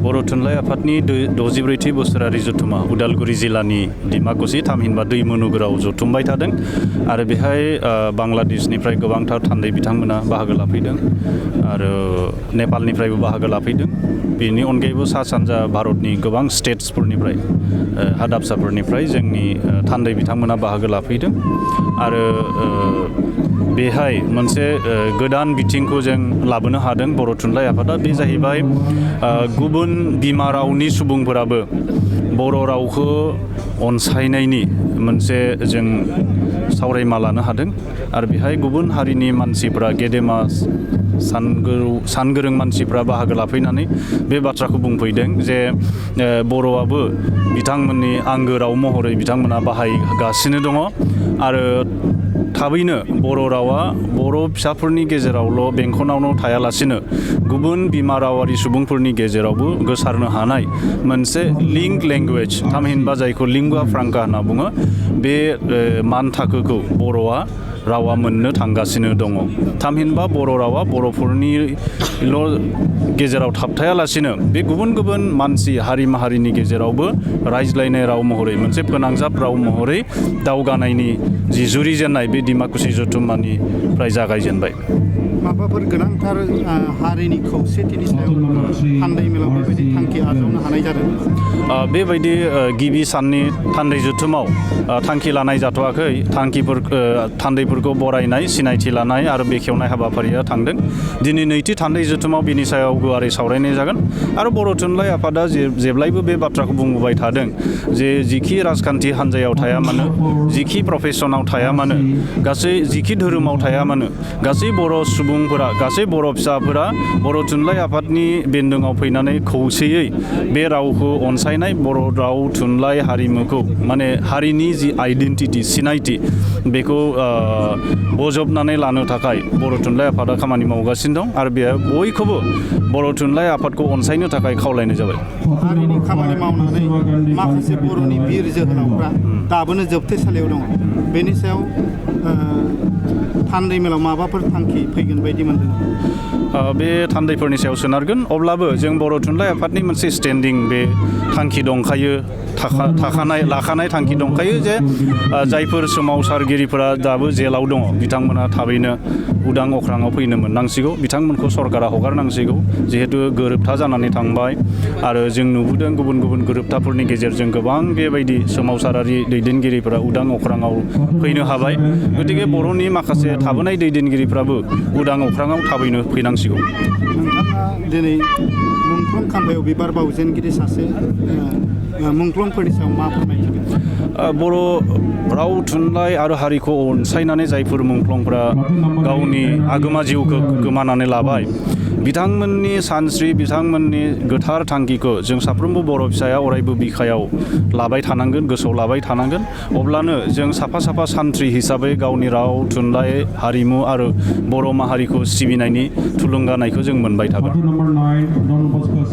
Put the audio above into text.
बर' थुनलाइ आफादनि 64थि बोसोरारि जथुमा उदालगुरि जिल्लानि डिमाकुसि थामहिनबा दैमनुगुराव जथुमबाय थादों आरो बेहाय बांलादेशनिफ्राय गोबांथार थान्दै बिथांमोना बाहागो लाफैदों आरो नेपालनिफ्रायबो बाहागो लाफैदों। बेनि अनगायैबो सा सानजा भारतनि गोबां स्टेट्सफोरनिफ्राय हादाबसाफोरनिफ्राय जोंनि थान्दै बिथांमोना बाहागो लाफैदों आरो बेहाय मोनसे गोदान बिथिंखौ जों लाबोनो हादों बर' थुनलाइ आफादा। बे जाहैबाय गुबुन बिमा रावनि सुबुंफोराबो बर' रावखौ अनसायनायनि मोनसे जों सावरायमा लानो हादों आरो बेहाय गुबुन हारिनि मानसिफ्रा गेदेमा सानगोरों मानसिफ्रा बाहागो लाफैनानै बे बाथ्राखौ बुंफैदों जे बर'आबो बिथांमोननि आंगो राव महरै बिथांमोना बाहायगासिनो दङ आरो थाबैनो बर' रावा बर' फिसाफोरनि गेजेरावल' बेंखनावनो थायालासिनो गुबुन बिमा रावारि सुबुंफोरनि गेजेरावबो गोसारनो हानाय मोनसे लिंक लेंगुवेज थामहिनबा जायखौ लिंगुआ फ्रांका होनना बुङो बे मान थाखोखौ बर'आ रावा मोननो थांगासिनो दङ। थामहिनबा बर' रावा बर'फोरनिल' गेजेराव थाबथायालासिनो बे गुबुन गुबुन मानसि हारि माहारिनि गेजेरावबो रायज्लायनाय राव महरै मोनसे फोनांजाब राव महरै दावगानायनि जि जुरिजेननाय बे डिमाकुसि जथुम्मानिफ्राय जागायजेनबाय। माबाफोर गोनांथार हारिनि खौसेथिनि सायाव थान्दै मेलाव बेबायदि थांखि आजावनो हानाय जादों? बेबायदि गिबि साननि थान्दै जथुमाव थांखि लानाय जाथ'वाखै। थान्दैफोरखौ बरायनाय, सिनायथि लानाय आरो बेखेवनाय हाबाफारिया थांदों। दिनै नैथि थान्दै जथुमाव बिनि सायाव गुवारै सावरायनाय जागोन आरो बर' थुनलाइ आफादा जेब्लायबो बे बाथ्राखौ बुंबोबाय थादों जे जिखि राजखान्थि हान्जायाव थाया मानो, जिखि प्रफेसनाव थाया मानो, गासै जिखि धोरोमाव थाया मानो, गासै बर' सुबुंफोरा, गासै बर' फिसाफोरा बर' थुनलाइ आफादनि बेन्दोङाव फैनानै खौसेयै बे रावखौ अनसायनाय, बर' राव थुनलाइ हारिमुखौ माने हारिनि जि आइडेन्टिटि सिनायथि बेखौ बजबनानै लानो थाखाय बर' थुनलाइ आफादा खामानि मावगासिनो दं आरो बेयाव बयखौबो बर' थुनलाइ आफादखौ अनसायनो थाखाय खावलायनाय जाबाय। हारिनि खामानि मावनानै माखासे बर'नि बिर जोहोलावफ्रा दाबोनो जोबथेसालियाव दङ। बेनि सायाव थान्दै मेलाव माबाफोर थांखि फैगोन बायदि मोनदों? बे थान्दैफोरनि सायाव सोनारगोन। अब्लाबो जों बर' थुनलाइ आफादनि मोनसे स्टेन्डिं बे थांखि दंखायो, लाखानाय थांखि दंखायो जे जायफोर सोमावसारगिरिफोरा दाबो जेलाव दङ बिथांमोना थाबैनो उदां अख्राङाव फैनो मोननांसिगौ। बिथांमोनखौ सरकारा हगारनांसिगौ जिहेतु गोरोबथा जानानै थांबाय आरो जों नुबोदों गुबुन गुबुन गोरोबथाफोरनि गेजेरजों गोबां बेबायदि सोमावसारारि दैदेनगिरिफोरा उदां अख्राङाव फैनो हाबाय। गतिके बर'नि माखासे थाबोनाय दैदेनगिरिफ्राबो उदां अख्राङाव थाबैनो फैनांसिगौ। नोंथाङा दिनै मुंख्लं खाम्फायाव बिबार बावजेनगिरि सासे मुंख्लंफोरनि सायाव मा फोरमायथिगोन? बर' राव थुनलाइ आरो हारिखौ अनसायनानै जायफोर मुंख्लंफ्रा गावनि आगोमा जिउखौ गोमानानै लाबाय बिथांमोननि सानस्रि, बिथांमोननि गोथार थांखिखौ जों साफ्रोमबो बर' फिसाया अरायबो बिखायाव लाबाय थानांगोन, गोसोआव लाबाय थानांगोन। अब्लानो जों साफा साफा सान्थ्रि हिसाबै गावनि राव थुनलाइ हारिमु आरो बर' माहारिखौ सिबिनायनि थुलुंगानायखौ जों मोनबाय थागोन।